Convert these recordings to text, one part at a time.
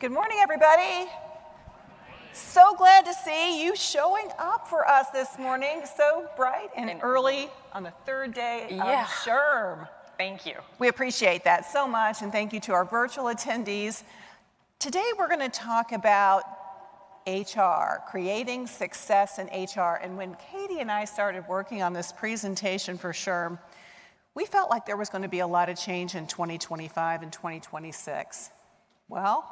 Good morning, everybody. So glad to see you showing up for us this morning, so bright and early on the third day of SHRM. Thank you. We appreciate that so much, and thank you to our virtual attendees. Today we're going to talk about HR, creating success in HR. And when Katie and I started working on this presentation for SHRM, we felt like there was going to be a lot of change in 2025 and 2026. Well,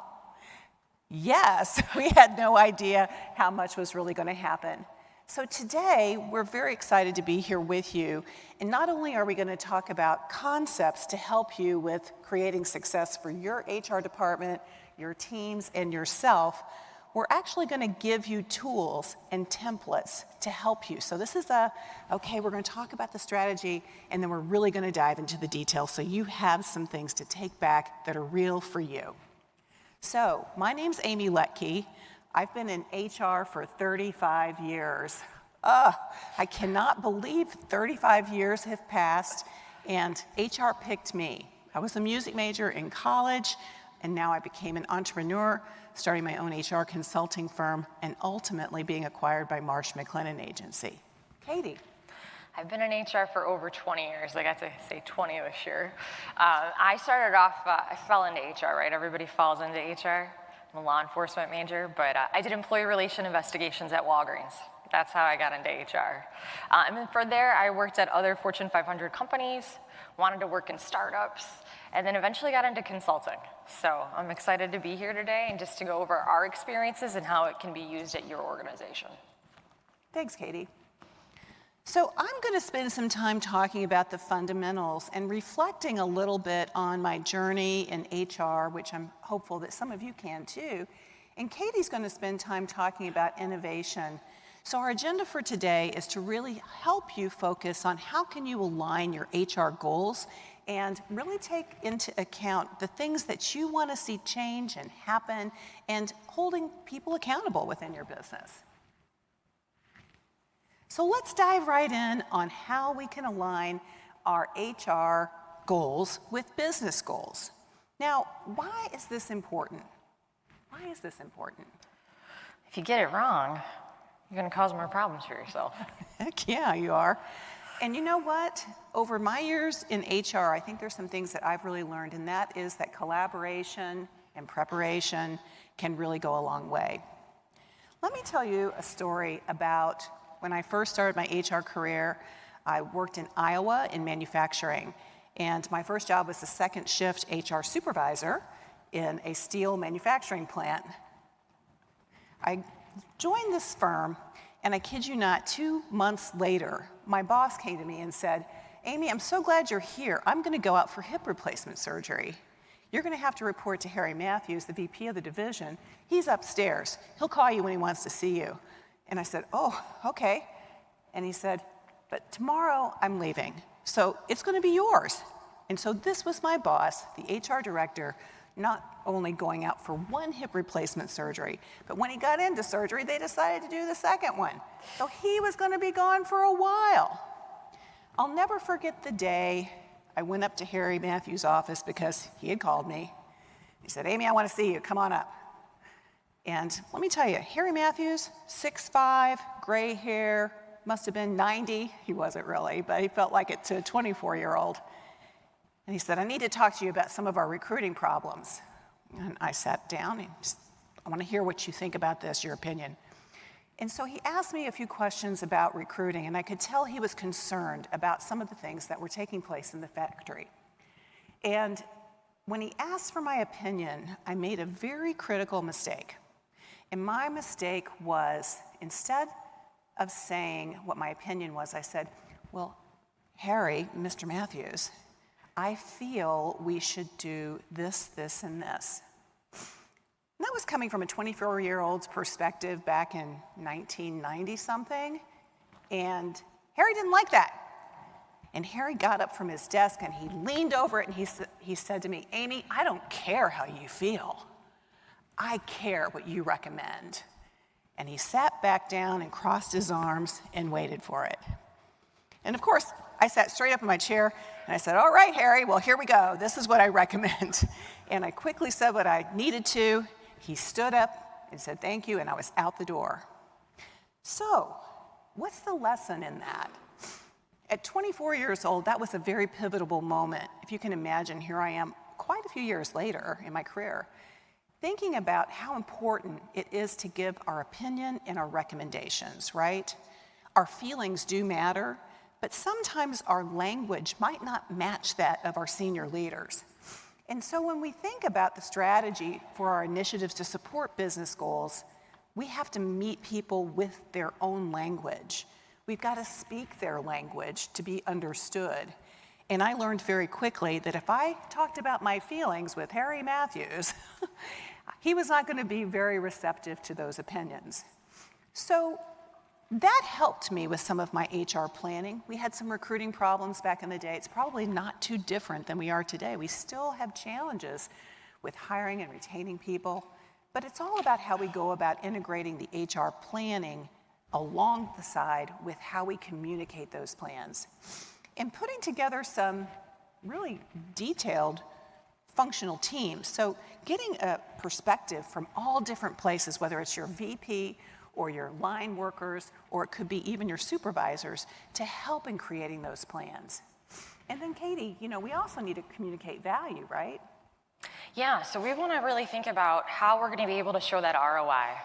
yes, we had no idea how much was really going to happen. So today, we're very excited to be here with you. And not only are we going to talk about concepts to help you with creating success for your HR department, your teams, and yourself, we're actually going to give you tools and templates to help you. So this is okay, we're going to talk about the strategy, and then we're really going to dive into the details so you have some things to take back that are real for you. So, my name's Amy Letke. I've been in HR for 35 years. I cannot believe 35 years have passed, and HR picked me. I was a music major in college, and now I became an entrepreneur, starting my own HR consulting firm, and ultimately being acquired by Marsh McLennan Agency. Katie. I've been in HR for over 20 years. I got to say 20 this year. I started off, I fell into HR, right? Everybody falls into HR. I'm a law enforcement major, but I did employee relation investigations at Walgreens. That's how I got into HR. And then from there, I worked at other Fortune 500 companies, wanted to work in startups, and then eventually got into consulting. So I'm excited to be here today and just to go over our experiences and how it can be used at your organization. Thanks, Katie. So I'm going to spend some time talking about the fundamentals and reflecting a little bit on my journey in HR, which I'm hopeful that some of you can too. And Katie's going to spend time talking about innovation. So our agenda for today is to really help you focus on how can you align your HR goals and really take into account the things that you want to see change and happen and holding people accountable within your business. So let's dive right in on how we can align our HR goals with business goals. Now, why is this important? Why is this important? If you get it wrong, you're going to cause more problems for yourself. Heck yeah, you are. And you know what? Over my years in HR, I think there's some things that I've really learned, and that is that collaboration and preparation can really go a long way. Let me tell you a story about when I first started my HR career. I worked in Iowa in manufacturing, and my first job was the second shift HR supervisor in a steel manufacturing plant. I joined this firm, and I kid you not, 2 months later, my boss came to me and said, "Amy, I'm so glad you're here. I'm going to go out for hip replacement surgery. You're going to have to report to Harry Matthews, the VP of the division. He's upstairs. He'll call you when he wants to see you." And I said, "Oh, okay." And he said, "But tomorrow I'm leaving, so it's going to be yours." And so this was my boss, the HR director, not only going out for one hip replacement surgery, but when he got into surgery, they decided to do the second one. So he was going to be gone for a while. I'll never forget the day I went up to Harry Matthews' office because he had called me. He said, "Amy, I want to see you. Come on up." And let me tell you, Harry Matthews, 6'5", gray hair, must have been 90. He wasn't really, but he felt like it to a 24-year-old. And he said, "I need to talk to you about some of our recruiting problems." And I sat down and I want to hear what you think about this, your opinion. And so he asked me a few questions about recruiting, and I could tell he was concerned about some of the things that were taking place in the factory. And when he asked for my opinion, I made a very critical mistake. And my mistake was, instead of saying what my opinion was, I said, "Well, Harry, Mr. Matthews, I feel we should do this, this, and this." And that was coming from a 24-year-old's perspective back in 1990-something. And Harry didn't like that. And Harry got up from his desk and he leaned over it and he said to me, "Amy, I don't care how you feel. I care what you recommend." And he sat back down and crossed his arms and waited for it. And of course, I sat straight up in my chair and I said, "All right, Harry, well, here we go. This is what I recommend." And I quickly said what I needed to, He stood up and said thank you, and I was out the door. So, what's the lesson in that? At 24 years old, that was a very pivotal moment. If you can imagine, here I am quite a few years later in my career, thinking about how important it is to give our opinion and our recommendations, right? Our feelings do matter, but sometimes our language might not match that of our senior leaders. And so when we think about the strategy for our initiatives to support business goals, we have to meet people with their own language. We've got to speak their language to be understood. And I learned very quickly that if I talked about my feelings with Harry Matthews, he was not going to be very receptive to those opinions. So that helped me with some of my HR planning. We had some recruiting problems back in the day. It's probably not too different than we are today. We still have challenges with hiring and retaining people, but it's all about how we go about integrating the HR planning along the side with how we communicate those plans. And putting together some really detailed functional teams. So getting a perspective from all different places, whether it's your VP or your line workers, or it could be even your supervisors, to help in creating those plans. And then Katie, we also need to communicate value, right? Yeah, so we want to really think about how we're going to be able to show that ROI.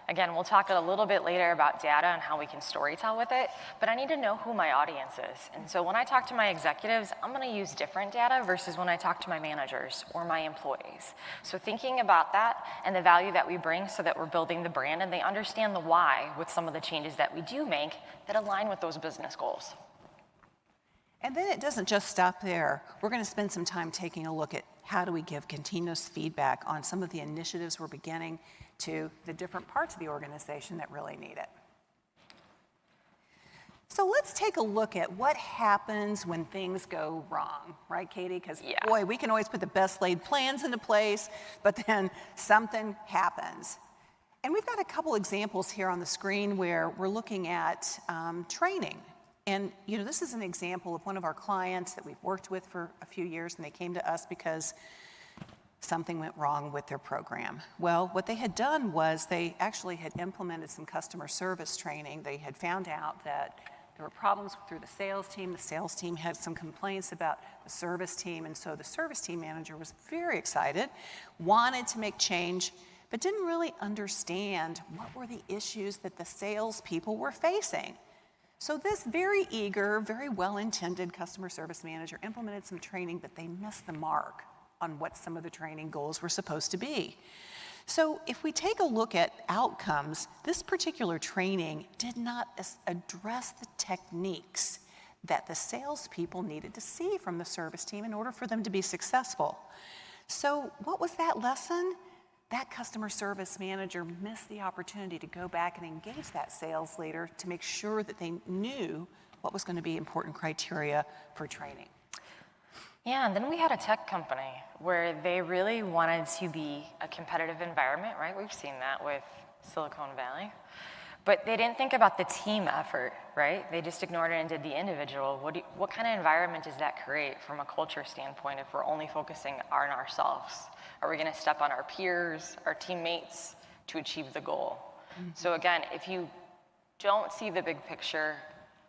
Again, we'll talk a little bit later about data and how we can storytell with it, but I need to know who my audience is. And so when I talk to my executives, I'm going to use different data versus when I talk to my managers or my employees. So thinking about that and the value that we bring so that we're building the brand and they understand the why with some of the changes that we do make that align with those business goals. And then it doesn't just stop there. We're going to spend some time taking a look at how do we give continuous feedback on some of the initiatives we're beginning to the different parts of the organization that really need it. So let's take a look at what happens when things go wrong, right, Katie? Because boy, we can always put the best laid plans into place, but then something happens. And we've got a couple examples here on the screen where we're looking at training. And this is an example of one of our clients that we've worked with for a few years, and they came to us because something went wrong with their program. Well, what they had done was they actually had implemented some customer service training. They had found out that there were problems through the sales team. The sales team had some complaints about the service team, and so the service team manager was very excited, wanted to make change, but didn't really understand what were the issues that the sales people were facing. So this very eager, very well-intended customer service manager implemented some training, but they missed the mark on what some of the training goals were supposed to be. So if we take a look at outcomes, this particular training did not address the techniques that the salespeople needed to see from the service team in order for them to be successful. So what was that lesson? That customer service manager missed the opportunity to go back and engage that sales leader to make sure that they knew what was going to be important criteria for training. Yeah, and then we had a tech company where they really wanted to be a competitive environment, right? We've seen that with Silicon Valley. But they didn't think about the team effort, right? They just ignored it and did the individual. What kind of environment does that create from a culture standpoint if we're only focusing on ourselves? Are we going to step on our peers, our teammates to achieve the goal? Mm-hmm. So again, if you don't see the big picture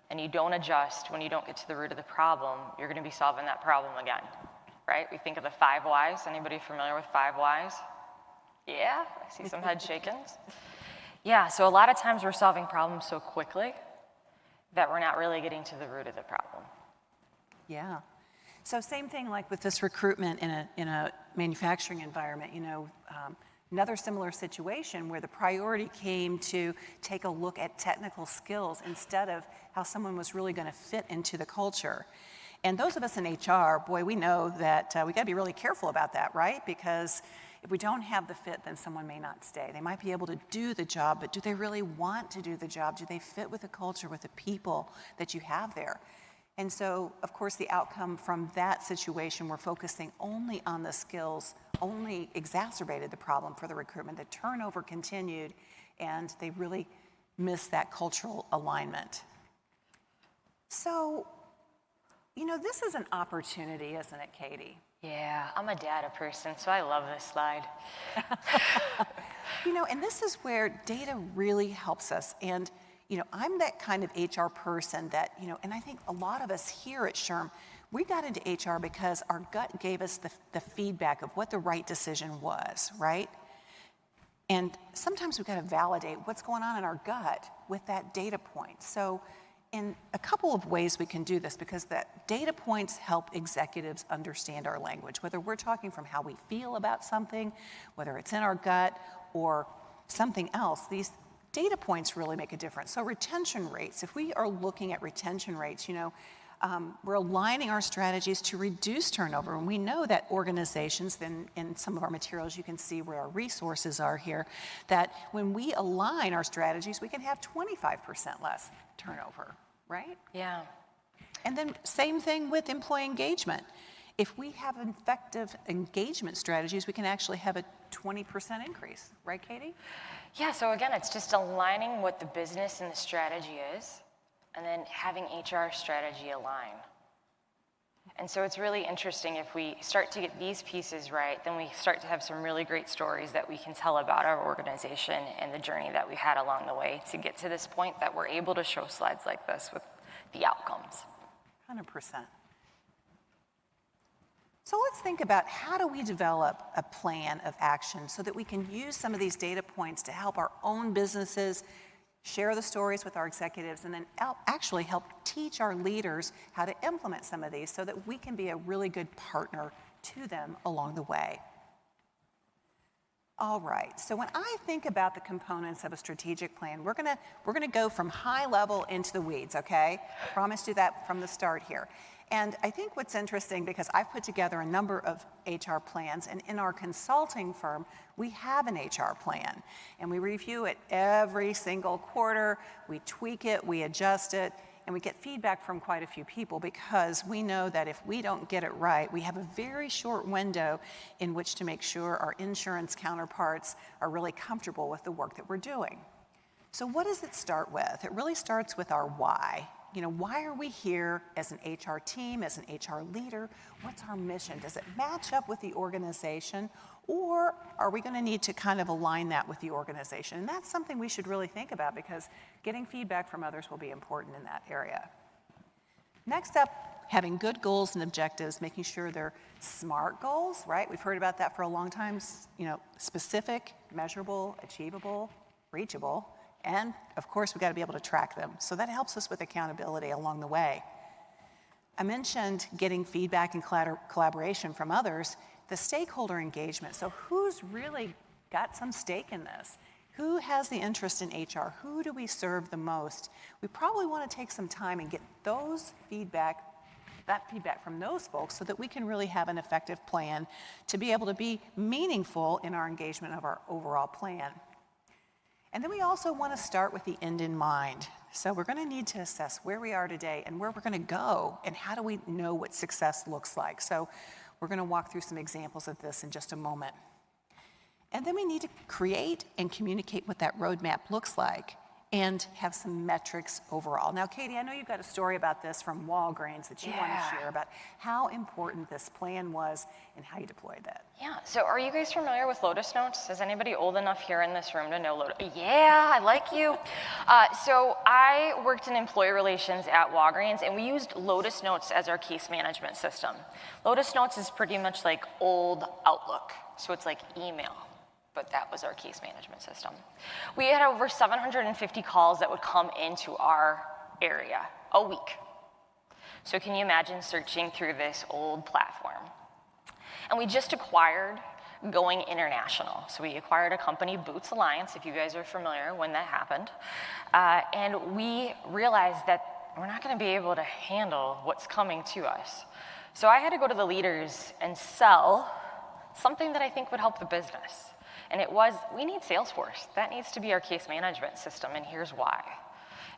and you don't adjust when you don't get to the root of the problem, you're going to be solving that problem again, right? We think of the 5 whys. Anybody familiar with 5 whys? Yeah, I see some head shaking. Yeah, so a lot of times we're solving problems so quickly that we're not really getting to the root of the problem. Yeah. So same thing like with this recruitment in a manufacturing environment, another similar situation where the priority came to take a look at technical skills instead of how someone was really going to fit into the culture. And those of us in HR, boy, we know that we got to be really careful about that, right? Because if we don't have the fit, then someone may not stay. They might be able to do the job, but do they really want to do the job? Do they fit with the culture, with the people that you have there? And so, of course, the outcome from that situation, we're focusing only on the skills, only exacerbated the problem for the recruitment. The turnover continued, and they really missed that cultural alignment. So You know, this is an opportunity, isn't it, Katie? Yeah, I'm a data person, so I love this slide. You know, and this is where data really helps us. And, you know, I'm that kind of HR person that, you know, and I think a lot of us here at SHRM, we got into HR because our gut gave us the feedback of what the right decision was, right? And sometimes we've got to validate what's going on in our gut with that data point. So in a couple of ways we can do this, because that data points help executives understand our language, whether we're talking from how we feel about something, whether it's in our gut or something else. These data points really make a difference. So retention rates, if we are looking at retention rates, you know, we're aligning our strategies to reduce turnover. And we know that organizations, then in some of our materials, you can see where our resources are here, that when we align our strategies, we can have 25% less turnover, right? Yeah. And then same thing with employee engagement. If we have effective engagement strategies, we can actually have a 20% increase, right, Katie? Yeah, so again, it's just aligning what the business and the strategy is, and then having HR strategy align. And so it's really interesting if we start to get these pieces right, then we start to have some really great stories that we can tell about our organization and the journey that we had along the way to get to this point that we're able to show slides like this with the outcomes. 100%. So let's think about how do we develop a plan of action so that we can use some of these data points to help our own businesses share the stories with our executives, and then actually help teach our leaders how to implement some of these so that we can be a really good partner to them along the way. All right, so when I think about the components of a strategic plan, we're gonna go from high level into the weeds, okay? I promised you that from the start here. And I think what's interesting, because I've put together a number of HR plans, and in our consulting firm, we have an HR plan, and we review it every single quarter, we tweak it, we adjust it, and we get feedback from quite a few people, because we know that if we don't get it right, we have a very short window in which to make sure our insurance counterparts are really comfortable with the work that we're doing. So what does it start with? It really starts with our why. You know, why are we here as an HR team, as an HR leader? What's our mission? Does it match up with the organization, or are we going to need to kind of align that with the organization? And that's something we should really think about, because getting feedback from others will be important in that area. Next up, having good goals and objectives, making sure they're SMART goals, right? We've heard about that for a long time. You know, specific, measurable, achievable, reachable. And of course, we've got to be able to track them. So that helps us with accountability along the way. I mentioned getting feedback and collaboration from others, the stakeholder engagement. So who's really got some stake in this? Who has the interest in HR? Who do we serve the most? We probably want to take some time and get that feedback from those folks, so that we can really have an effective plan to be able to be meaningful in our engagement of our overall plan. And then we also want to start with the end in mind. So we're going to need to assess where we are today and where we're going to go, and how do we know what success looks like. So we're going to walk through some examples of this in just a moment. And then we need to create and communicate what that roadmap looks like, and have some metrics overall. Now, Katie, I know you've got a story about this from Walgreens that you want to share about how important this plan was and how you deployed that. Yeah, so are you guys familiar with Lotus Notes? Is anybody old enough here in this room to know Lotus? Yeah, I like you. So I worked in employee relations at Walgreens, and we used Lotus Notes as our case management system. Lotus Notes is pretty much like old Outlook, so it's like email, but that was our case management system. We had over 750 calls that would come into our area a week. So can you imagine searching through this old platform? And we just acquired going international. So we acquired a company, Boots Alliance, if you guys are familiar when that happened. And we realized that we're not gonna be able to handle what's coming to us. So I had to go to the leaders and sell something that I think would help the business. And it was, we need Salesforce. That needs to be our case management system, and here's why.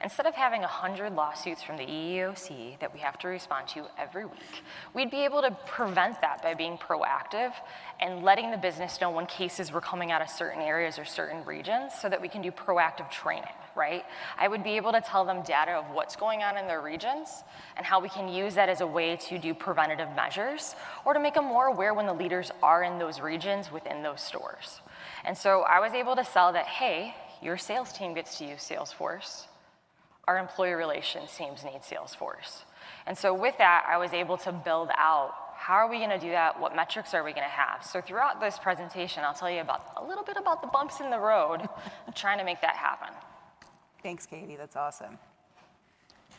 Instead of having 100 lawsuits from the EEOC that we have to respond to every week, we'd be able to prevent that by being proactive and letting the business know when cases were coming out of certain areas or certain regions so that we can do proactive training, right? I would be able to tell them data of what's going on in their regions and how we can use that as a way to do preventative measures or to make them more aware when the leaders are in those regions within those stores. And so I was able to sell that, hey, your sales team gets to use Salesforce. Our employee relations teams need Salesforce. And so with that, I was able to build out, how are we gonna do that? What metrics are we gonna have? So throughout this presentation, I'll tell you about a little bit about the bumps in the road, trying to make that happen. Thanks, Katie, that's awesome.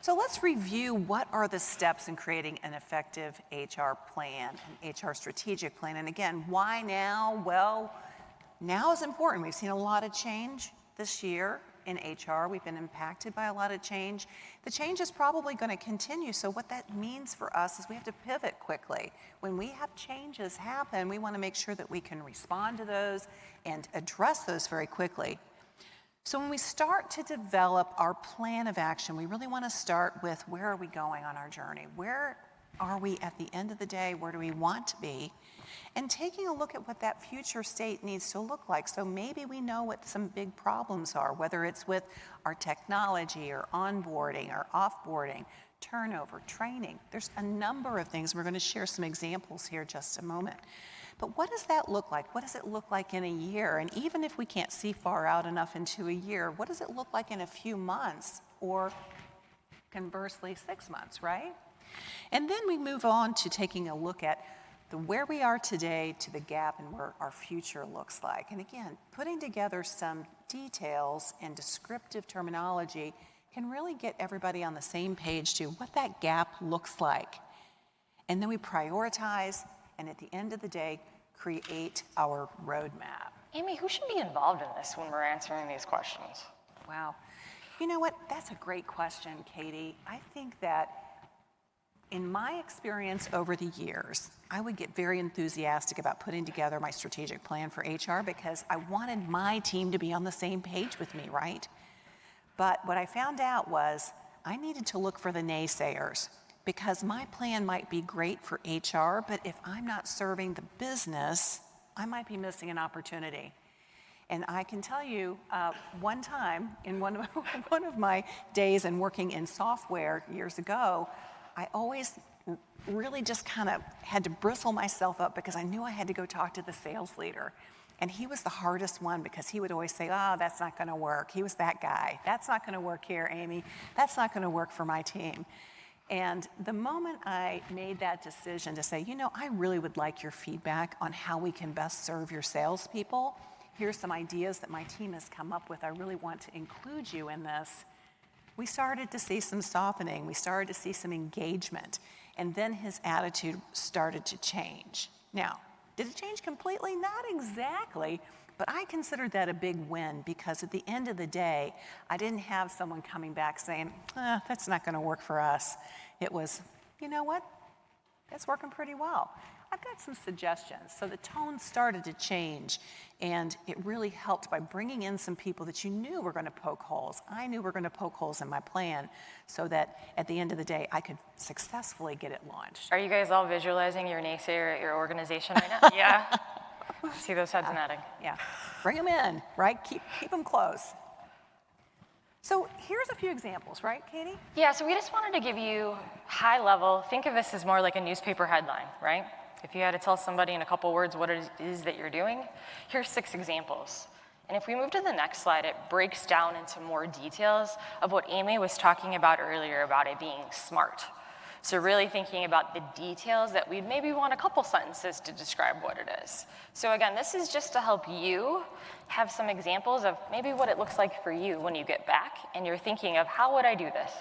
So let's review what are the steps in creating an effective HR plan, an HR strategic plan. And again, why now? Well, now is important. We've seen a lot of change this year in HR. We've been impacted by a lot of change. The change is probably going to continue, so what that means for us is we have to pivot quickly. When we have changes happen, we want to make sure that we can respond to those and address those very quickly. So when we start to develop our plan of action, we really want to start with where are we going on our journey? Where are we at the end of the day? Where do we want to be? And taking a look at what that future state needs to look like. So maybe we know what some big problems are, whether it's with our technology or onboarding or offboarding, turnover, training. There's a number of things. We're going to share some examples here in just a moment. But what does that look like? What does it look like in a year? And even if we can't see far out enough into a year, what does it look like in a few months or conversely 6 months, right? And then we move on to taking a look at where we are today to the gap and where our future looks like. And again, putting together some details and descriptive terminology can really get everybody on the same page to what that gap looks like. And then we prioritize, and at the end of the day, create our roadmap. Amy, who should be involved in this when we're answering these questions? Wow. You know what? That's a great question, Katie. I think that in my experience over the years, I would get very enthusiastic about putting together my strategic plan for HR because I wanted my team to be on the same page with me, right? But what I found out was I needed to look for the naysayers because my plan might be great for HR, but if I'm not serving the business, I might be missing an opportunity. And I can tell you, one time in one of my days in working in software years ago, I always really just kind of had to bristle myself up because I knew I had to go talk to the sales leader. And he was the hardest one because he would always say, oh, that's not going to work. He was that guy. That's not going to work here, Amy. That's not going to work for my team. And the moment I made that decision to say, you know, I really would like your feedback on how we can best serve your salespeople. Here's some ideas that my team has come up with. I really want to include you in this. We started to see some softening. We started to see some engagement. And then his attitude started to change. Now, did it change completely? Not exactly, but I considered that a big win because at the end of the day, I didn't have someone coming back saying, that's not gonna work for us. It was, you know what? That's working pretty well. I've got some suggestions. So the tone started to change, and it really helped by bringing in some people that you knew were going to poke holes. I knew were going to poke holes in my plan so that at the end of the day, I could successfully get it launched. Are you guys all visualizing your naysayer at your organization right now? Yeah? See those heads nodding. Yeah. Bring them in, right? Keep them close. So here's a few examples, right, Katie? Yeah, so we just wanted to give you high level, think of this as more like a newspaper headline, right? If you had to tell somebody in a couple words what it is that you're doing, here's 6 examples. And if we move to the next slide, it breaks down into more details of what Amy was talking about earlier about it being smart. So really thinking about the details that we'd maybe want a couple sentences to describe what it is. So again, this is just to help you have some examples of maybe what it looks like for you when you get back and you're thinking of how would I do this?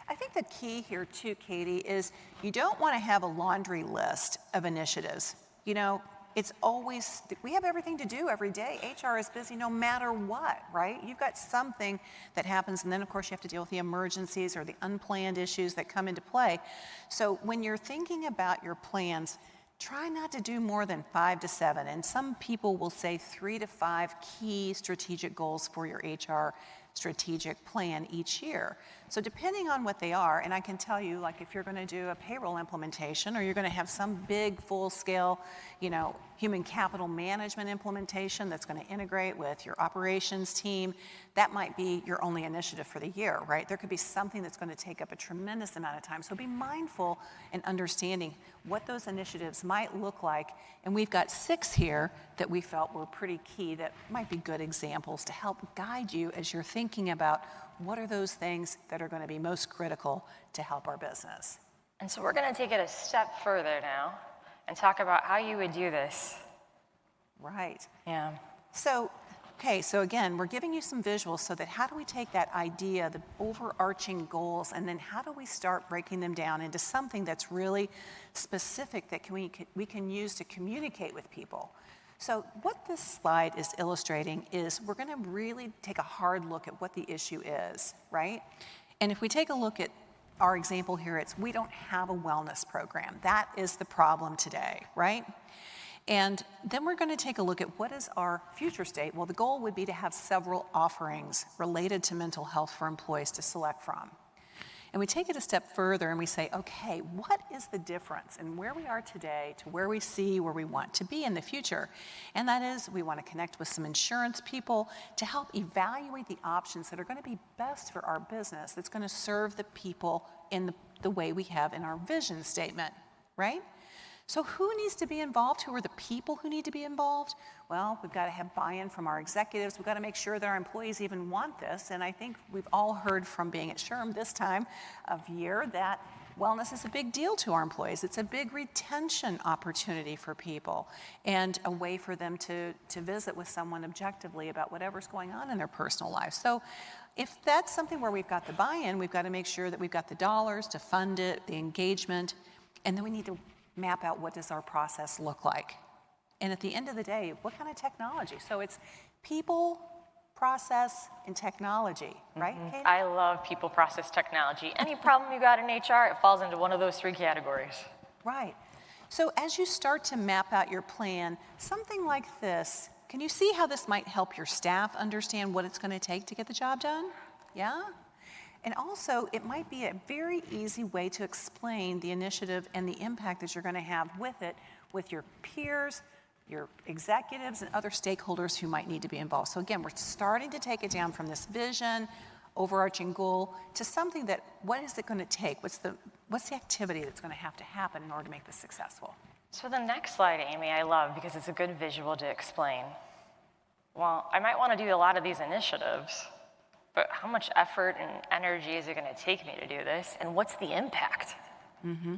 I think the key here too, Katie, is you don't want to have a laundry list of initiatives. You know, it's always, we have everything to do every day. HR is busy no matter what, right? You've got something that happens, and then of course you have to deal with the emergencies or the unplanned issues that come into play. So when you're thinking about your plans, try not to do more than 5 to 7. And some people will say 3 to 5 key strategic goals for your HR strategic plan each year. So depending on what they are, and I can tell you, like if you're going to do a payroll implementation or you're going to have some big full-scale, human capital management implementation that's going to integrate with your operations team, that might be your only initiative for the year, right? There could be something that's going to take up a tremendous amount of time. So be mindful in understanding what those initiatives might look like. And we've got 6 here that we felt were pretty key that might be good examples to help guide you as you're thinking about what are those things that are going to be most critical to help our business. And so we're going to take it a step further now and talk about how you would do this. Right. Yeah. So again, we're giving you some visuals so that how do we take that idea, the overarching goals, and then how do we start breaking them down into something that's really specific that we can use to communicate with people. So what this slide is illustrating is we're going to really take a hard look at what the issue is, right? And if we take a look at our example here, it's we don't have a wellness program. That is the problem today, right? And then we're going to take a look at what is our future state. Well, the goal would be to have several offerings related to mental health for employees to select from. And we take it a step further and we say, okay, what is the difference in where we are today to where we see where we want to be in the future? And that is we want to connect with some insurance people to help evaluate the options that are going to be best for our business, that's going to serve the people in the way we have in our vision statement, right? So who needs to be involved? Who are the people who need to be involved? Well, we've got to have buy-in from our executives. We've got to make sure that our employees even want this. And I think we've all heard from being at SHRM this time of year that wellness is a big deal to our employees. It's a big retention opportunity for people and a way for them to visit with someone objectively about whatever's going on in their personal life. So if that's something where we've got the buy-in, we've got to make sure that we've got the dollars to fund it, the engagement, and then we need to map out what does our process look like. And at the end of the day, what kind of technology? So it's people, process, and technology, right, Katie? I love people, process, technology. Any problem you got in HR, it falls into one of those 3 categories. Right. So as you start to map out your plan, something like this, can you see how this might help your staff understand what it's going to take to get the job done? Yeah? And also, it might be a very easy way to explain the initiative and the impact that you're going to have with it, with your peers, your executives, and other stakeholders who might need to be involved. So again, we're starting to take it down from this vision, overarching goal, to something that, what is it going to take? What's the activity that's going to have to happen in order to make this successful? So the next slide, Amy, I love because it's a good visual to explain. Well, I might want to do a lot of these initiatives, but how much effort and energy is it going to take me to do this, and what's the impact? Mm-hmm.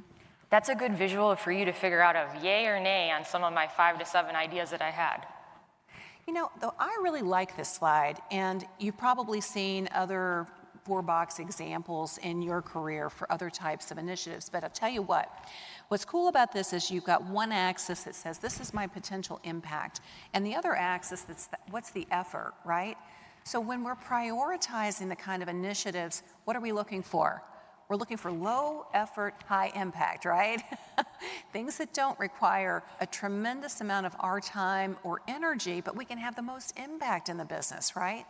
That's a good visual for you to figure out of yay or nay on some of my 5 to 7 ideas that I had. Though I really like this slide, and you've probably seen other 4-box examples in your career for other types of initiatives, but I'll tell you what's cool about this is you've got one axis that says, this is my potential impact, and the other axis that's what's the effort, right? So when we're prioritizing the kind of initiatives, what are we looking for? We're looking for low effort, high impact, right? Things that don't require a tremendous amount of our time or energy, but we can have the most impact in the business, right?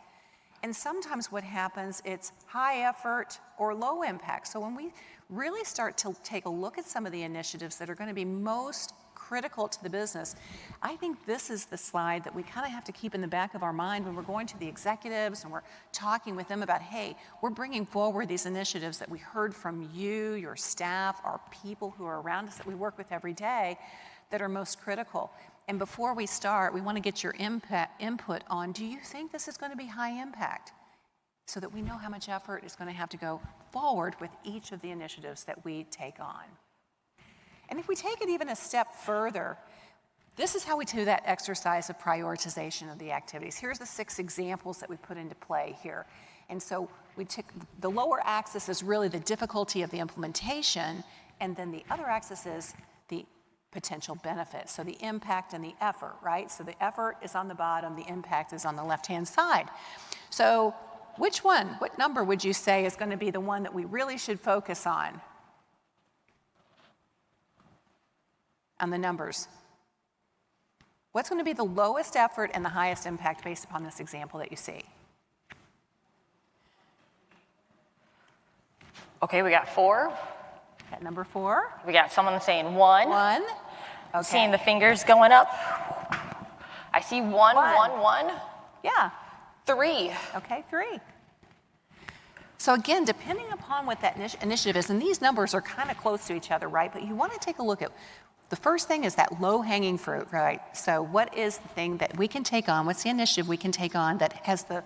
And sometimes what happens, it's high effort or low impact. So when we really start to take a look at some of the initiatives that are going to be most critical to the business, I think this is the slide that we kind of have to keep in the back of our mind when we're going to the executives and we're talking with them about, hey, we're bringing forward these initiatives that we heard from you, your staff, our people who are around us that we work with every day that are most critical. And before we start, we want to get your input on, do you think this is going to be high impact? So that we know how much effort is going to have to go forward with each of the initiatives that we take on. And if we take it even a step further, this is how we do that exercise of prioritization of the activities. Here's the 6 examples that we put into play here. And so we took the lower axis is really the difficulty of the implementation, and then the other axis is the potential benefit. So the impact and the effort, right? So the effort is on the bottom, the impact is on the left-hand side. So which one, what number would you say is going to be the one that we really should focus on? On the numbers. What's going to be the lowest effort and the highest impact based upon this example that you see? Okay, we got 4. At number 4. We got someone saying 1. 1. Okay. Seeing the fingers going up. I see 1, 1, 1. Yeah. 3. Okay, 3. So again, depending upon what that initiative is, and these numbers are kind of close to each other, right? But you want to take a look at, the first thing is that low-hanging fruit, right? So what is the thing that we can take on? What's the initiative we can take on that has the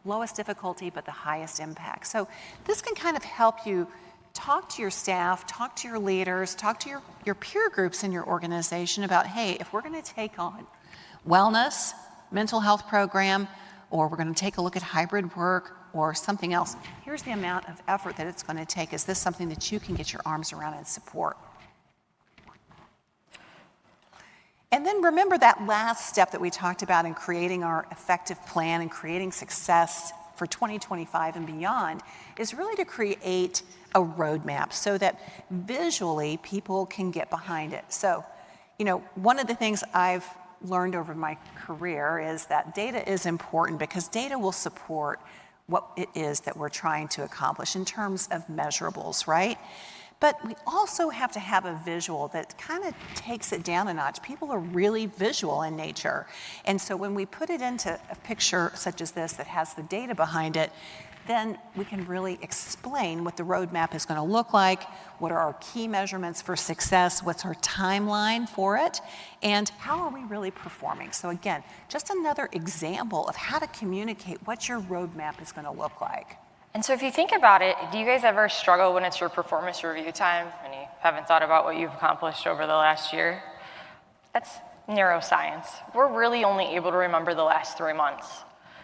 lowest difficulty but the highest impact? So this can kind of help you talk to your staff, talk to your leaders, talk to your peer groups in your organization about, hey, if we're going to take on wellness, mental health program, or we're going to take a look at hybrid work or something else, here's the amount of effort that it's going to take. Is this something that you can get your arms around and support? And then remember that last step that we talked about in creating our effective plan and creating success for 2025 and beyond is really to create a roadmap so that visually people can get behind it. So, one of the things I've learned over my career is that data is important because data will support what it is that we're trying to accomplish in terms of measurables, right? But we also have to have a visual that kind of takes it down a notch. People are really visual in nature. And so when we put it into a picture such as this that has the data behind it, then we can really explain what the roadmap is going to look like, what are our key measurements for success, what's our timeline for it, and how are we really performing. So again, just another example of how to communicate what your roadmap is going to look like. And so if you think about it, do you guys ever struggle when it's your performance review time and you haven't thought about what you've accomplished over the last year? That's neuroscience. We're really only able to remember the last 3 months.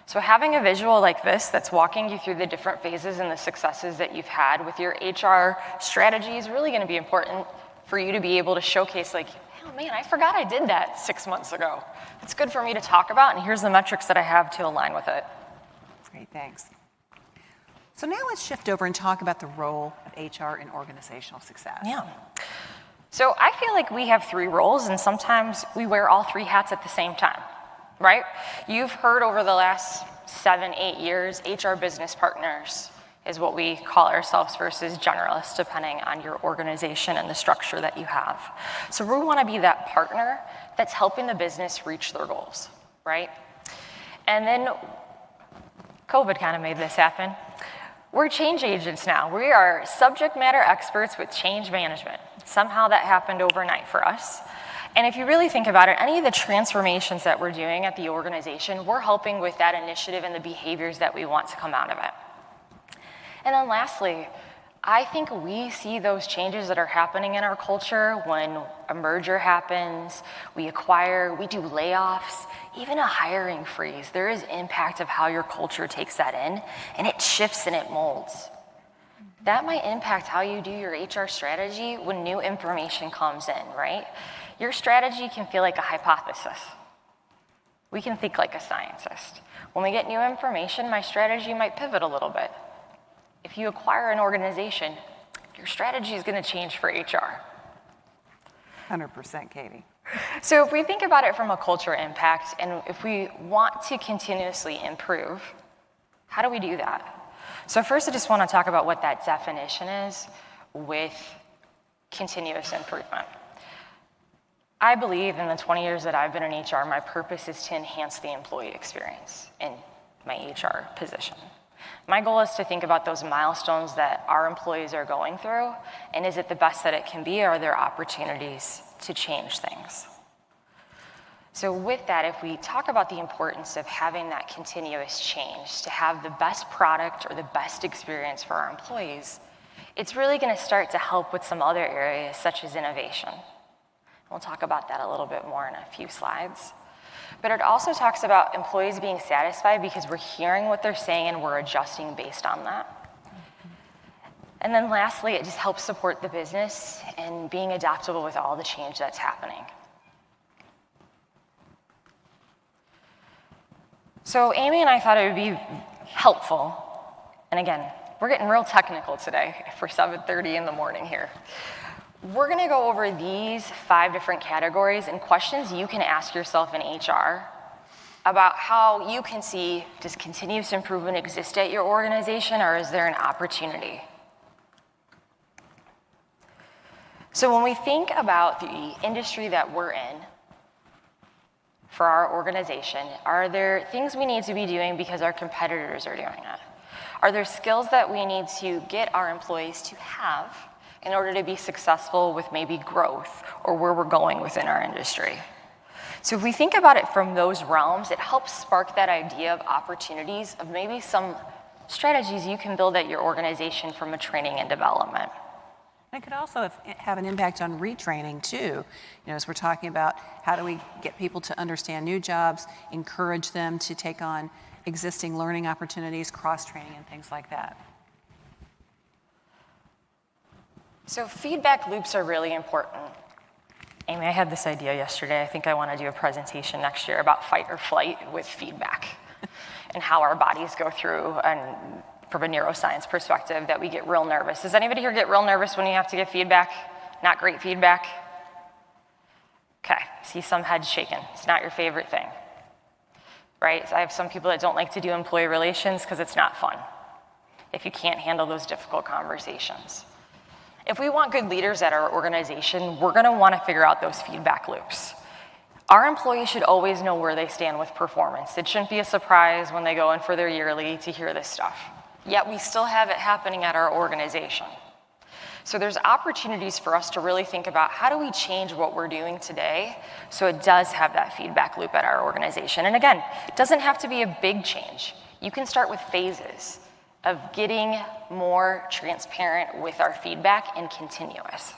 So having a visual like this that's walking you through the different phases and the successes that you've had with your HR strategy is really going to be important for you to be able to showcase, like, oh man, I forgot I did that 6 months ago. It's good for me to talk about, and here's the metrics that I have to align with it. Great, thanks. So now let's shift over and talk about the role of HR in organizational success. Yeah. So I feel like we have 3 roles, and sometimes we wear all 3 hats at the same time. Right? You've heard over the last 7, 8 years, HR business partners is what we call ourselves versus generalists, depending on your organization and the structure that you have. So we want to be that partner that's helping the business reach their goals, right? And then COVID kind of made this happen. We're change agents now. We are subject matter experts with change management. Somehow that happened overnight for us. And if you really think about it, any of the transformations that we're doing at the organization, we're helping with that initiative and the behaviors that we want to come out of it. And then lastly, I think we see those changes that are happening in our culture when a merger happens, we acquire, we do layoffs, even a hiring freeze. There is impact of how your culture takes that in, and it shifts and it molds. That might impact how you do your HR strategy when new information comes in, right? Your strategy can feel like a hypothesis. We can think like a scientist. When we get new information, my strategy might pivot a little bit. If you acquire an organization, your strategy is going to change for HR. 100%, Katie. So if we think about it from a culture impact, and if we want to continuously improve, how do we do that? So first, I just want to talk about what that definition is with continuous improvement. I believe in the 20 years that I've been in HR, my purpose is to enhance the employee experience in my HR position. My goal is to think about those milestones that our employees are going through, and is it the best that it can be, or are there opportunities to change things? So with that, if we talk about the importance of having that continuous change, to have the best product or the best experience for our employees, it's really going to start to help with some other areas such as innovation. We'll talk about that a little bit more in a few slides. But it also talks about employees being satisfied because we're hearing what they're saying and we're adjusting based on that. And then lastly, it just helps support the business and being adaptable with all the change that's happening. So Amy and I thought it would be helpful, and again, we're getting real technical today for 7:30 in the morning here. We're going to go over these 5 different categories and questions you can ask yourself in HR about how you can see, does continuous improvement exist at your organization, or is there an opportunity? So when we think about the industry that we're in for our organization, are there things we need to be doing because our competitors are doing it? Are there skills that we need to get our employees to have in order to be successful with maybe growth or where we're going within our industry? So if we think about it from those realms, it helps spark that idea of opportunities of maybe some strategies you can build at your organization from a training and development. It could also have an impact on retraining too. You know, as we're talking about how do we get people to understand new jobs, encourage them to take on existing learning opportunities, cross-training and things like that. So feedback loops are really important. Amy, I had this idea yesterday. I think I want to do a presentation next year about fight or flight with feedback and how our bodies go through, and from a neuroscience perspective, that we get real nervous. Does anybody here get real nervous when you have to give feedback? Not great feedback? Okay, see some heads shaking. It's not your favorite thing, right? So I have some people that don't like to do employee relations because it's not fun if you can't handle those difficult conversations. If we want good leaders at our organization, we're going to want to figure out those feedback loops. Our employees should always know where they stand with performance. It shouldn't be a surprise when they go in for their yearly to hear this stuff. Yet we still have it happening at our organization. So there's opportunities for us to really think about how do we change what we're doing today so it does have that feedback loop at our organization. And again, it doesn't have to be a big change. You can start with phases of getting more transparent with our feedback and continuous.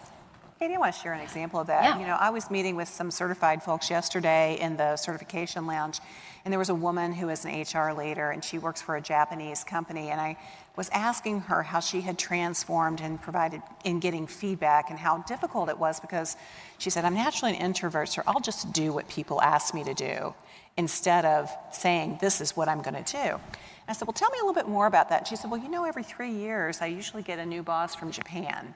Katie, I want to share an example of that. Yeah. You know, I was meeting with some certified folks yesterday in the certification lounge, and there was a woman who is an HR leader, and she works for a Japanese company, and I was asking her how she had transformed and provided in getting feedback and how difficult it was, because she said, I'm naturally an introvert, so I'll just do what people ask me to do instead of saying, this is what I'm going to do. I said, well, tell me a little bit more about that. And she said, well, you know, every 3 years, I usually get a new boss from Japan.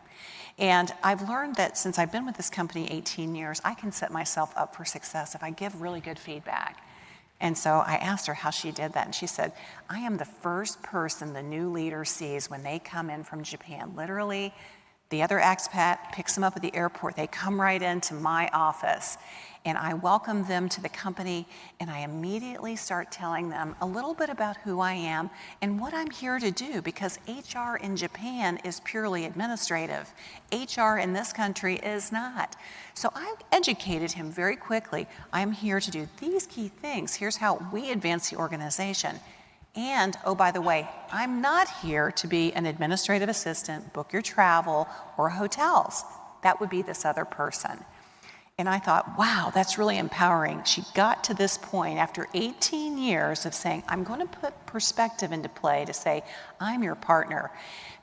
And I've learned that since I've been with this company 18 years, I can set myself up for success if I give really good feedback. And so I asked her how she did that. And she said, I am the first person the new leader sees when they come in from Japan. Literally, the other expat picks them up at the airport. They come right into my office. And I welcome them to the company, and I immediately start telling them a little bit about who I am and what I'm here to do, because HR in Japan is purely administrative. HR in this country is not. So I educated him very quickly. I'm here to do these key things. Here's how we advance the organization. And, oh, by the way, I'm not here to be an administrative assistant, book your travel, or hotels. That would be this other person. And I thought, wow, that's really empowering. She got to this point after 18 years of saying, I'm going to put perspective into play to say, I'm your partner.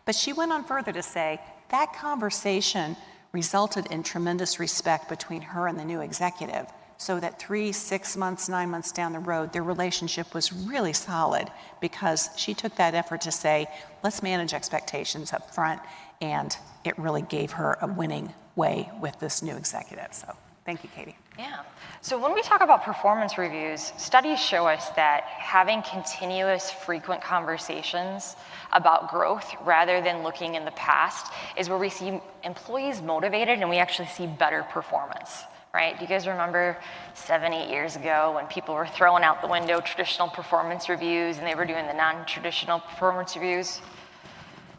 But she went on further to say, that conversation resulted in tremendous respect between her and the new executive, so that 3, 6 months, 9 months down the road, their relationship was really solid because she took that effort to say, let's manage expectations up front, and it really gave her a winning way with this new executive. So thank you, Katie. Yeah. So when we talk about performance reviews, studies show us that having continuous, frequent conversations about growth rather than looking in the past is where we see employees motivated and we actually see better performance, right? Do you guys remember 7, 8 years ago when people were throwing out the window traditional performance reviews and they were doing the non-traditional performance reviews?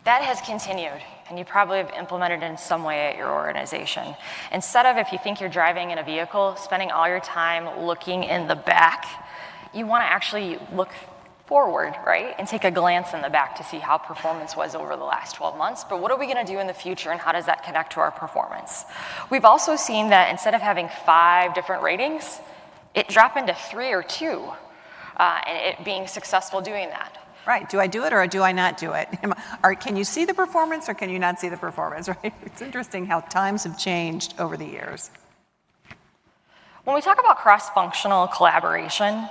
That has continued, and you probably have implemented it in some way at your organization. Instead of, if you think you're driving in a vehicle, spending all your time looking in the back, you want to actually look forward, right? And take a glance in the back to see how performance was over the last 12 months. But what are we going to do in the future, and how does that connect to our performance? We've also seen that instead of having 5 different ratings, it dropped into 3 or 2, and it being successful doing that. Right, do I do it or do I not do it? Or can you see the performance or can you not see the performance, right? It's interesting how times have changed over the years. When we talk about cross-functional collaboration,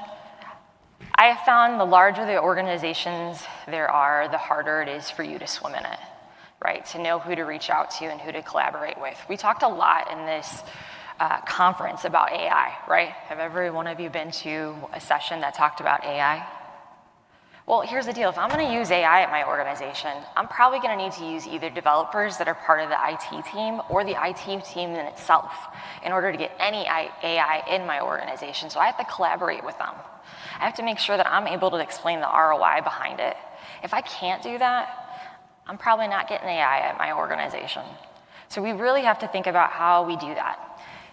I have found the larger the organizations there are, the harder it is for you to swim in it, right? To know who to reach out to and who to collaborate with. We talked a lot in this conference about AI, right? Have every one of you been to a session that talked about AI? Well, here's the deal. If I'm going to use AI at my organization, I'm probably going to need to use either developers that are part of the IT team or the IT team in itself in order to get any AI in my organization. So I have to collaborate with them. I have to make sure that I'm able to explain the ROI behind it. If I can't do that, I'm probably not getting AI at my organization. So we really have to think about how we do that.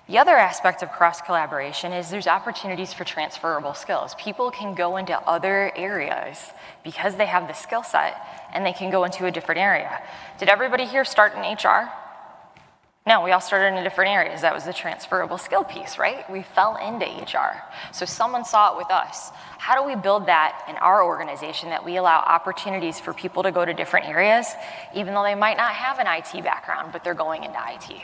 The other aspect of cross-collaboration is there's opportunities for transferable skills. People can go into other areas because they have the skill set, and they can go into a different area. Did everybody here start in HR? No, we all started in different areas. That was the transferable skill piece, right? We fell into HR. So someone saw it with us. How do we build that in our organization that we allow opportunities for people to go to different areas, even though they might not have an IT background, but they're going into IT?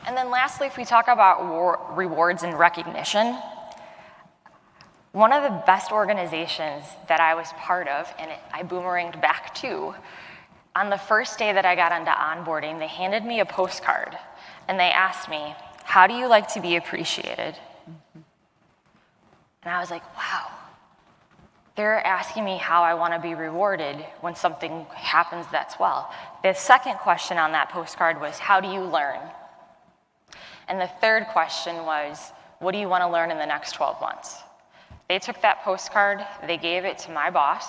And then lastly, if we talk about rewards and recognition, one of the best organizations that I was part of, and I boomeranged back to, on the first day that I got into onboarding, they handed me a postcard, and they asked me, how do you like to be appreciated? And I was like, wow. They're asking me how I want to be rewarded when something happens that's well. The second question on that postcard was, how do you learn? And the third question was, what do you want to learn in the next 12 months? They took that postcard, they gave it to my boss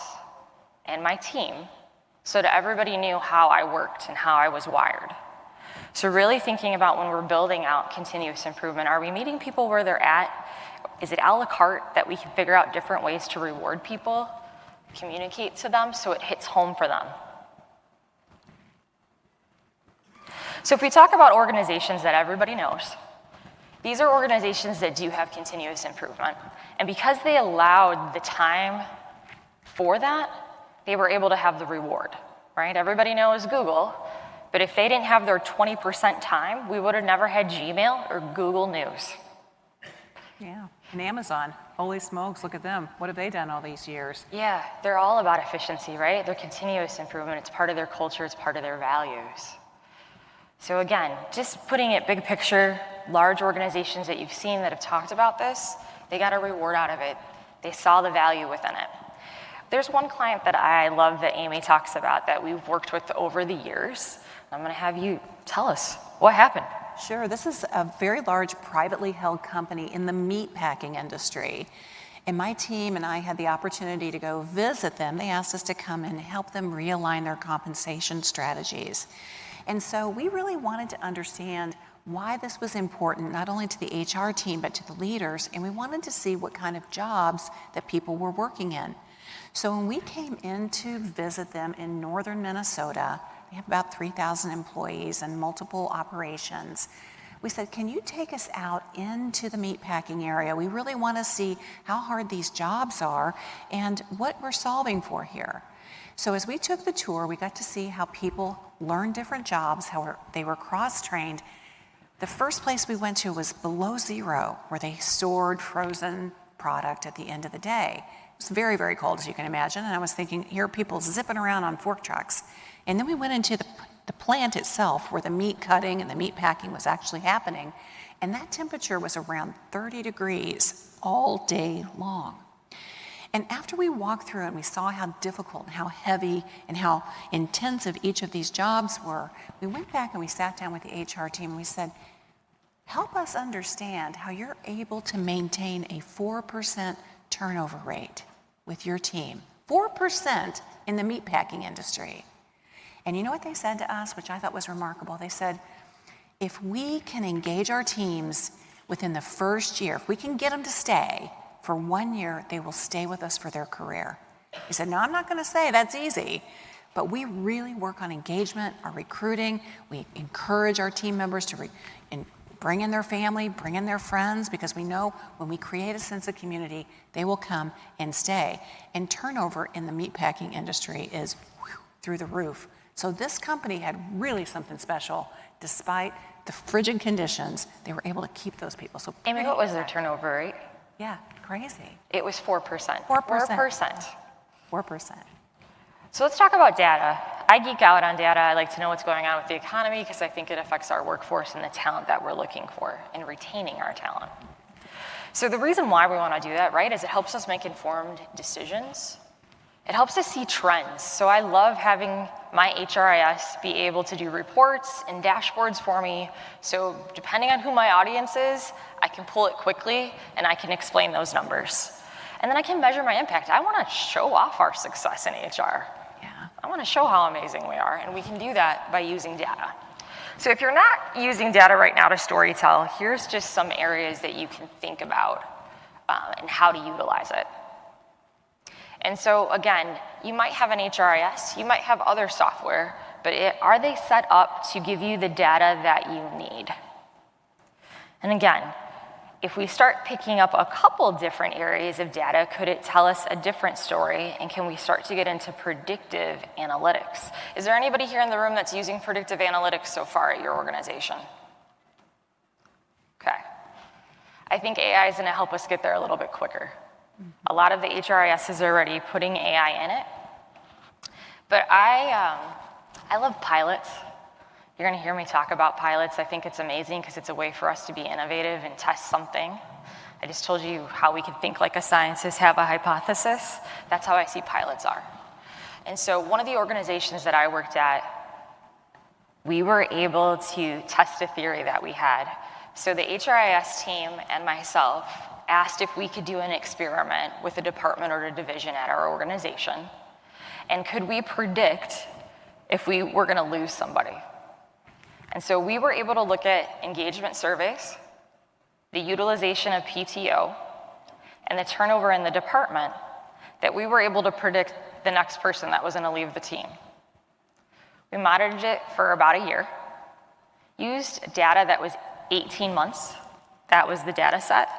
and my team so that everybody knew how I worked and how I was wired. So really thinking about when we're building out continuous improvement, are we meeting people where they're at? Is it a la carte that we can figure out different ways to reward people, communicate to them so it hits home for them? So if we talk about organizations that everybody knows, these are organizations that do have continuous improvement. And because they allowed the time for that, they were able to have the reward, right? Everybody knows Google, but if they didn't have their 20% time, we would have never had Gmail or Google News. Yeah, and Amazon, holy smokes, look at them. What have they done all these years? Yeah, they're all about efficiency, right? They're continuous improvement. It's part of their culture. It's part of their values. So again, just putting it big picture, large organizations that you've seen that have talked about this, they got a reward out of it. They saw the value within it. There's one client that I love that Amy talks about that we've worked with over the years. I'm going to have you tell us what happened. Sure, this is a very large privately held company in the meat packing industry. And my team and I had the opportunity to go visit them. They asked us to come and help them realign their compensation strategies. And so we really wanted to understand why this was important, not only to the HR team, but to the leaders. And we wanted to see what kind of jobs that people were working in. So when we came in to visit them in northern Minnesota, they have about 3,000 employees and multiple operations. We said, can you take us out into the meatpacking area? We really want to see how hard these jobs are and what we're solving for here. So as we took the tour, we got to see how people learn different jobs, how they were cross-trained. The first place we went to was below zero, where they stored frozen product at the end of the day. It was very, very cold, as you can imagine, and I was thinking, here are people zipping around on fork trucks. And then we went into the plant itself, where the meat cutting and the meat packing was actually happening, and that temperature was around 30 degrees all day long. And after we walked through and we saw how difficult and how heavy and how intensive each of these jobs were, we went back and we sat down with the HR team and we said, help us understand how you're able to maintain a 4% turnover rate with your team. 4% in the meatpacking industry. And you know what they said to us, which I thought was remarkable? They said, if we can engage our teams within the first year, if we can get them to stay for 1 year, they will stay with us for their career. He said, no, I'm not going to say that's easy, but we really work on engagement, our recruiting. We encourage our team members to bring in their family, bring in their friends, because we know when we create a sense of community, they will come and stay. And turnover in the meatpacking industry is through the roof. So this company had really something special. Despite the frigid conditions, they were able to keep those people. So Amy, what was their turnover rate? Yeah, crazy. It was 4%. 4%. 4%. So let's talk about data. I geek out on data. I like to know what's going on with the economy because I think it affects our workforce and the talent that we're looking for and retaining our talent. So the reason why we want to do that, right, is it helps us make informed decisions It helps us see trends. So I love having my HRIS be able to do reports and dashboards for me. So depending on who my audience is, I can pull it quickly and I can explain those numbers. And then I can measure my impact. I want to show off our success in HR. Yeah. I want to show how amazing we are, and we can do that by using data. So if you're not using data right now to storytell, here's just some areas that you can think about and how to utilize it. And so again, you might have an HRIS, you might have other software, but are they set up to give you the data that you need? And again, if we start picking up a couple different areas of data, could it tell us a different story? And can we start to get into predictive analytics? Is there anybody here in the room that's using predictive analytics so far at your organization? Okay. I think AI is going to help us get there a little bit quicker. A lot of the HRIS are already putting AI in it. But I love pilots. You're going to hear me talk about pilots. I think it's amazing because it's a way for us to be innovative and test something. I just told you how we can think like a scientist, have a hypothesis. That's how I see pilots are. And so one of the organizations that I worked at, we were able to test a theory that we had. So the HRIS team and myself asked if we could do an experiment with a department or a division at our organization. And could we predict if we were going to lose somebody? And so we were able to look at engagement surveys, the utilization of PTO, and the turnover in the department, that we were able to predict the next person that was going to leave the team. We monitored it for about a year, used data that was 18 months. That was the data set.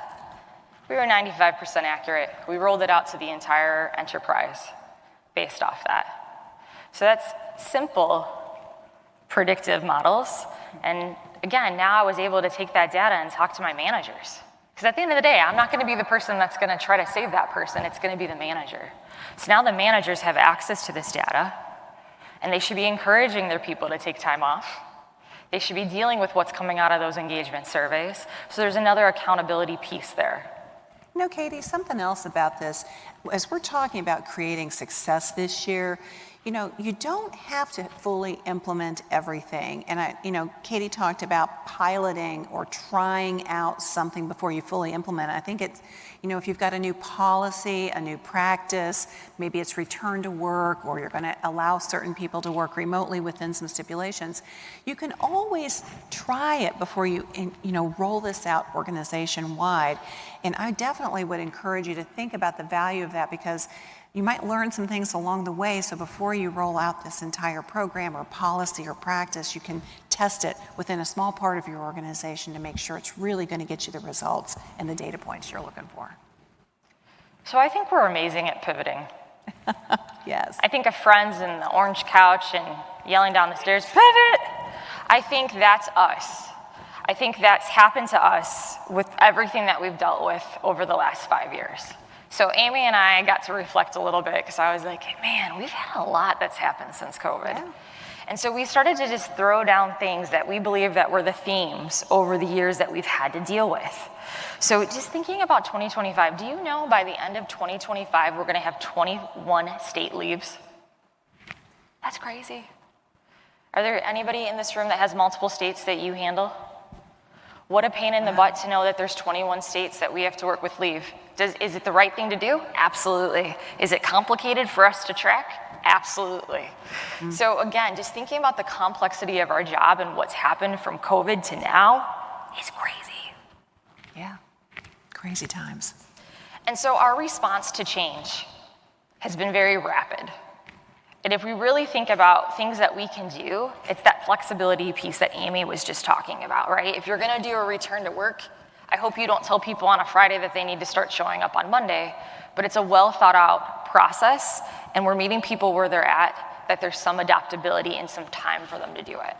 We were 95% accurate. We rolled it out to the entire enterprise based off that. So that's simple predictive models. And again, now I was able to take that data and talk to my managers. Because at the end of the day, I'm not going to be the person that's going to try to save that person. It's going to be the manager. So now the managers have access to this data, and they should be encouraging their people to take time off. They should be dealing with what's coming out of those engagement surveys. So there's another accountability piece there. You know, Katie, something else about this, as we're talking about creating success this year, you know, you don't have to fully implement everything. And Katie talked about piloting or trying out something before you fully implement it. I think it's, if you've got a new policy, a new practice, maybe it's return to work, or you're going to allow certain people to work remotely within some stipulations, you can always try it before you, roll this out organization-wide. And I definitely would encourage you to think about the value of that, because you might learn some things along the way, so before you roll out this entire program or policy or practice, you can test it within a small part of your organization to make sure it's really going to get you the results and the data points you're looking for. So I think we're amazing at pivoting. Yes. I think of friends in the orange couch and yelling down the stairs, pivot! I think that's us. I think that's happened to us with everything that we've dealt with over the last 5 years. So Amy and I got to reflect a little bit, because I was like, man, we've had a lot that's happened since COVID. Yeah. And so we started to just throw down things that we believe that were the themes over the years that we've had to deal with. So just thinking about 2025, do you know by the end of 2025, we're going to have 21 state leaves? That's crazy. Are there anybody in this room that has multiple states that you handle? What a pain in the butt to know that there's 21 states that we have to work with leave. Is it the right thing to do? Absolutely. Is it complicated for us to track? Absolutely. Mm-hmm. So again, just thinking about the complexity of our job and what's happened from COVID to now is crazy. Yeah, crazy times. And so our response to change has been very rapid. And if we really think about things that we can do, it's that flexibility piece that Amy was just talking about, right? If you're going to do a return to work, I hope you don't tell people on a Friday that they need to start showing up on Monday, but it's a well thought out process, and we're meeting people where they're at, that there's some adaptability and some time for them to do it.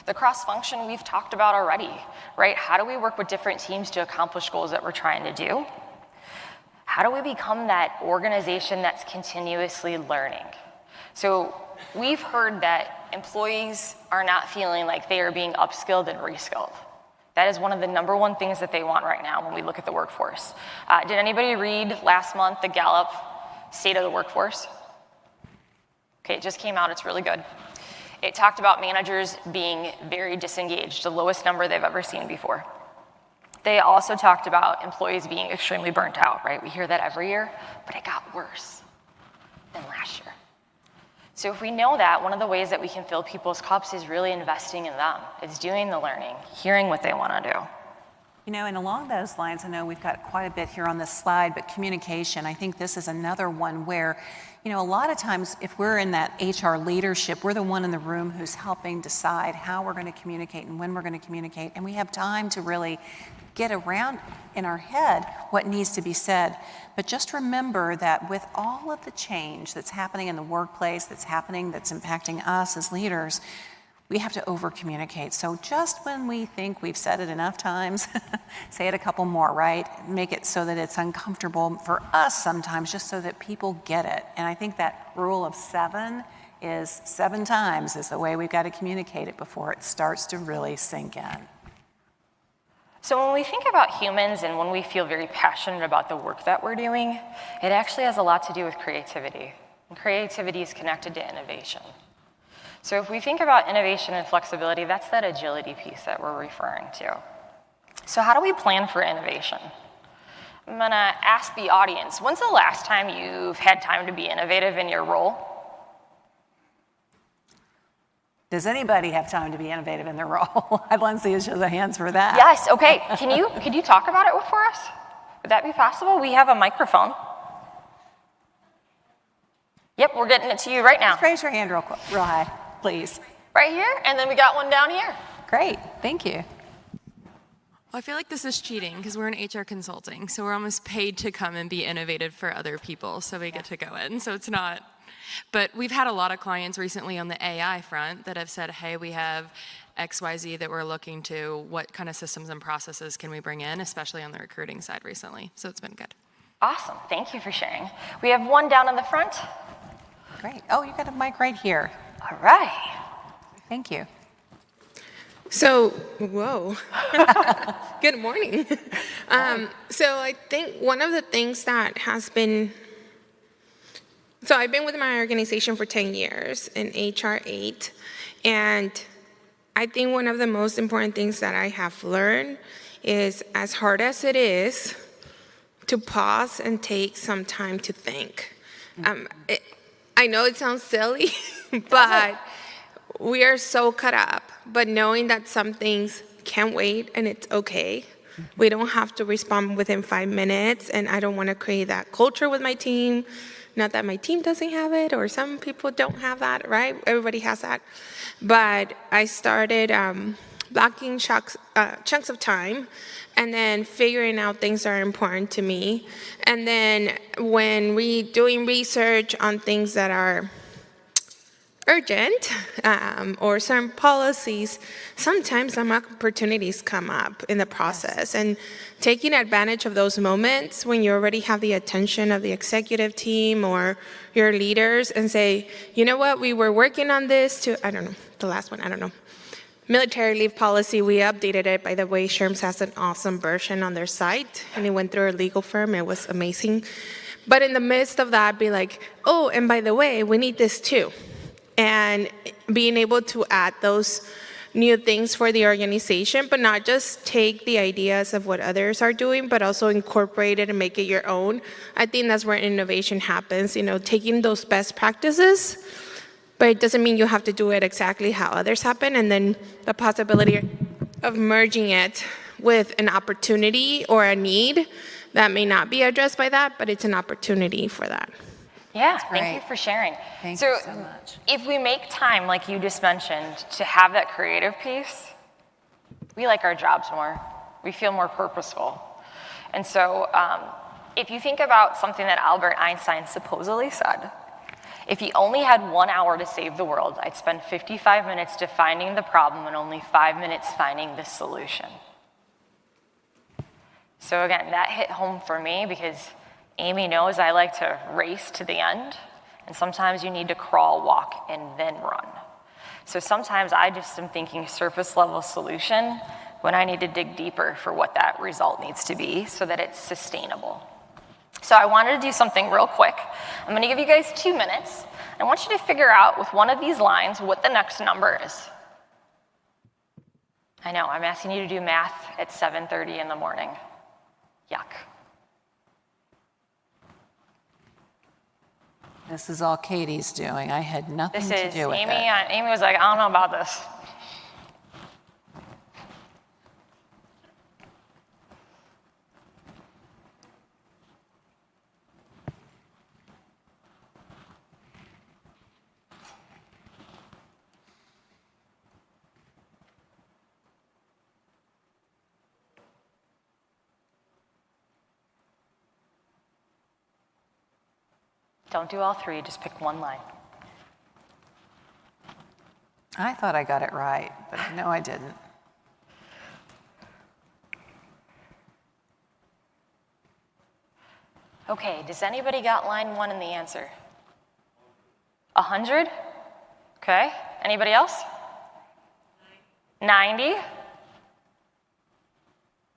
The cross-function we've talked about already, right? How do we work with different teams to accomplish goals that we're trying to do? How do we become that organization that's continuously learning? So we've heard that employees are not feeling like they are being upskilled and reskilled. That is one of the number one things that they want right now when we look at the workforce. Did anybody read last month the Gallup State of the Workforce? Okay, it just came out, it's really good. It talked about managers being very disengaged, the lowest number they've ever seen before. They also talked about employees being extremely burnt out, right? We hear that every year, but it got worse than last year. So if we know that, one of the ways that we can fill people's cups is really investing in them. It's doing the learning, hearing what they want to do. You know, and along those lines, I know we've got quite a bit here on this slide, but communication, I think this is another one where, you know, a lot of times if we're in that HR leadership, we're the one in the room who's helping decide how we're going to communicate and when we're going to communicate, and we have time to really get around in our head what needs to be said. But just remember that with all of the change that's happening in the workplace, that's impacting us as leaders, we have to over-communicate. So just when we think we've said it enough times, say it a couple more, right? Make it so that it's uncomfortable for us sometimes, just so that people get it. And I think that rule of 7 is 7 times is the way we've got to communicate it before it starts to really sink in. So when we think about humans and when we feel very passionate about the work that we're doing, it actually has a lot to do with creativity. And creativity is connected to innovation. So if we think about innovation and flexibility, that's that agility piece that we're referring to. So how do we plan for innovation? I'm gonna ask the audience, when's the last time you've had time to be innovative in your role? Does anybody have time to be innovative in their role? I'd like to see a show of hands for that. Yes, okay. Could you talk about it for us? Would that be possible? We have a microphone. Yep, we're getting it to you right now. Just raise your hand real high, please. Right here, and then we got one down here. Great, thank you. Well, I feel like this is cheating because we're in HR consulting, so we're almost paid to come and be innovative for other people, so we get to go in. So it's not, but we've had a lot of clients recently on the AI front that have said, hey, we have XYZ that we're looking to, what kind of systems and processes can we bring in, especially on the recruiting side recently. So it's been good. Awesome, thank you for sharing. We have one down in the front. Great, oh, you got a mic right here. All right. Thank you. So, whoa. Good morning. So I think one of the things that has been, so I've been with my organization for 10 years in HR 8, and I think one of the most important things that I have learned is, as hard as it is, to pause and take some time to think. I know it sounds silly, but we are so caught up. But knowing that some things can wait and it's okay. We don't have to respond within 5 minutes, and I don't want to create that culture with my team. Not that my team doesn't have it, or some people don't have that, right? Everybody has that. But I started blocking chunks of time, and then figuring out things that are important to me. And then when we doing research on things that are urgent or certain policies, sometimes some opportunities come up in the process. And taking advantage of those moments when you already have the attention of the executive team or your leaders and say, you know what, we were working on this to, I don't know, the last one, I don't know. Military leave policy, we updated it. By the way, SHRM has an awesome version on their site, and it went through a legal firm. It was amazing. But in the midst of that, be like, oh, and by the way, we need this too. And being able to add those new things for the organization, but not just take the ideas of what others are doing, but also incorporate it and make it your own. I think that's where innovation happens, taking those best practices, but it doesn't mean you have to do it exactly how others happen, and then the possibility of merging it with an opportunity or a need that may not be addressed by that, but it's an opportunity for that. Yeah, thank you for sharing. Thank you so much. If we make time, like you just mentioned, to have that creative piece, we like our jobs more. We feel more purposeful. And so if you think about something that Albert Einstein supposedly said, if he only had 1 hour to save the world, I'd spend 55 minutes defining the problem and only 5 minutes finding the solution. So again, that hit home for me because Amy knows I like to race to the end, and sometimes you need to crawl, walk, and then run. So sometimes I just am thinking surface level solution when I need to dig deeper for what that result needs to be so that it's sustainable. So I wanted to do something real quick. I'm gonna give you guys 2 minutes. I want you to figure out with one of these lines what the next number is. I know, I'm asking you to do math at 7:30 in the morning. Yuck. This is all Katie's doing. I had nothing This to is do with Amy. it. Amy was like, I don't know about this. Don't do all three, just pick one line. I thought I got it right, but no, I didn't. Okay, does anybody got line 1 in the answer? 100? Okay, anybody else? 90?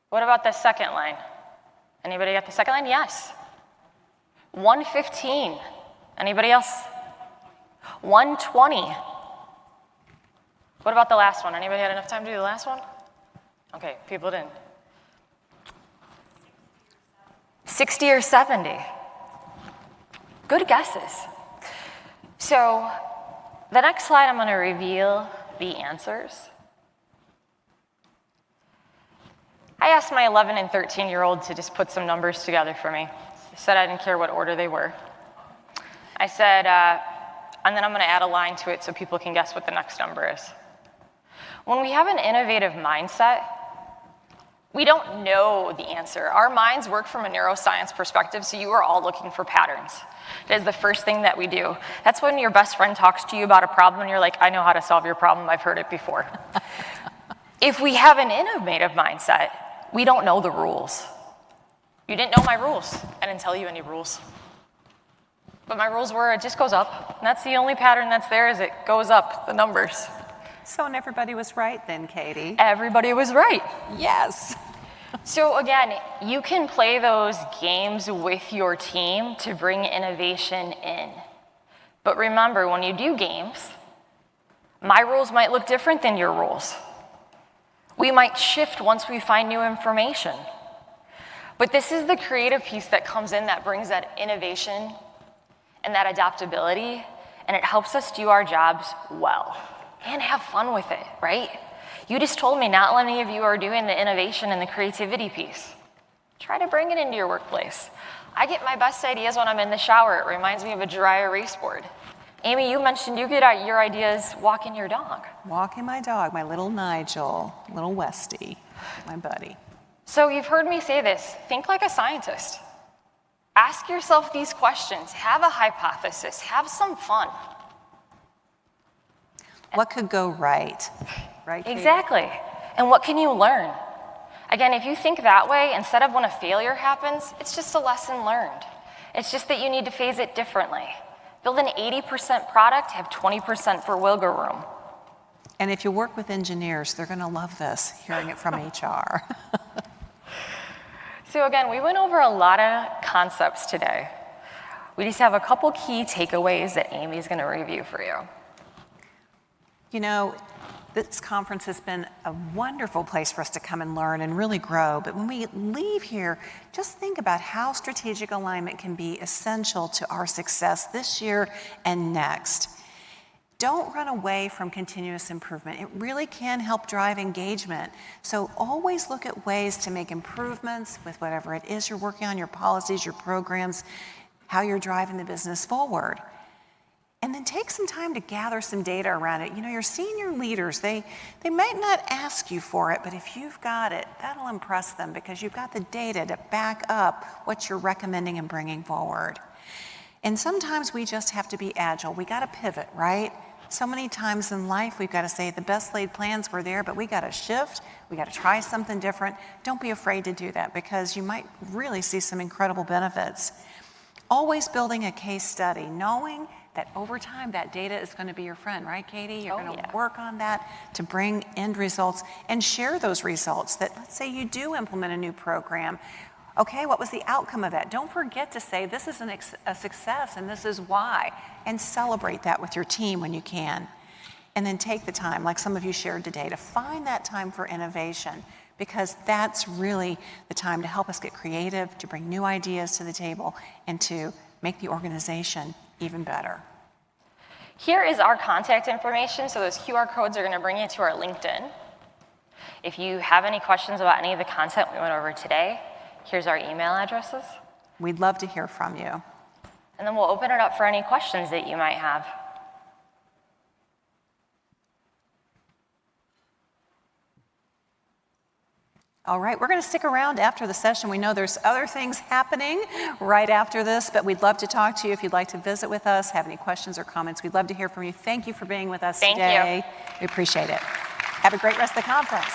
What about the second line? Anybody got the second line? Yes. 115. Anybody else? 120. What about the last one? Anybody had enough time to do the last one? Okay, people didn't. 60 or 70. Good guesses. So the next slide, I'm going to reveal the answers. I asked my 11 and 13-year-old to just put some numbers together for me. I said I didn't care what order they were. I said, and then I'm going to add a line to it so people can guess what the next number is. When we have an innovative mindset, we don't know the answer. Our minds work from a neuroscience perspective, so you are all looking for patterns. That is the first thing that we do. That's when your best friend talks to you about a problem and you're like, I know how to solve your problem, I've heard it before. If we have an innovative mindset, we don't know the rules. You didn't know my rules. I didn't tell you any rules. But my rules were it just goes up. And that's the only pattern that's there is it goes up, the numbers. So, and everybody was right then, Katie. Everybody was right. Yes. So again, you can play those games with your team to bring innovation in. But remember, when you do games, my rules might look different than your rules. We might shift once we find new information. But this is the creative piece that comes in that brings that innovation and that adaptability, and it helps us do our jobs well and have fun with it, right? You just told me not many of you are doing the innovation and the creativity piece. Try to bring it into your workplace. I get my best ideas when I'm in the shower. It reminds me of a dry erase board. Amy, you mentioned you get your ideas walking your dog. Walking my dog, my little Nigel, little Westy, my buddy. So you've heard me say this, think like a scientist. Ask yourself these questions, have a hypothesis, have some fun. What could go right? Right, Katie? Exactly. And what can you learn? Again, if you think that way, instead of when a failure happens, it's just a lesson learned. It's just that you need to phase it differently. Build an 80% product, have 20% for wiggle room. And if you work with engineers, they're going to love this, hearing it from HR. So again, we went over a lot of concepts today. We just have a couple key takeaways that Amy's going to review for you. You know, this conference has been a wonderful place for us to come and learn and really grow. But when we leave here, just think about how strategic alignment can be essential to our success this year and next. Don't run away from continuous improvement. It really can help drive engagement. So always look at ways to make improvements with whatever it is you're working on, your policies, your programs, how you're driving the business forward. And then take some time to gather some data around it. You know, your senior leaders, they might not ask you for it, but if you've got it, that'll impress them because you've got the data to back up what you're recommending and bringing forward. And sometimes we just have to be agile. We got to pivot, right? So many times in life, we've got to say the best laid plans were there, but we got to shift. We got to try something different. Don't be afraid to do that because you might really see some incredible benefits. Always building a case study, knowing that over time that data is going to be your friend, right, Katie? You're going to work on that to bring end results and share those results that, let's say you do implement a new program. Okay, what was the outcome of that? Don't forget to say, this is a success and this is why, and celebrate that with your team when you can. And then take the time, like some of you shared today, to find that time for innovation, because that's really the time to help us get creative, to bring new ideas to the table, and to make the organization even better. Here is our contact information, so those QR codes are gonna bring you to our LinkedIn. If you have any questions about any of the content we went over today, here's our email addresses. We'd love to hear from you. And then we'll open it up for any questions that you might have. All right, we're going to stick around after the session. We know there's other things happening right after this, but we'd love to talk to you if you'd like to visit with us, have any questions or comments. We'd love to hear from you. Thank you for being with us today. Thank you. We appreciate it. Have a great rest of the conference.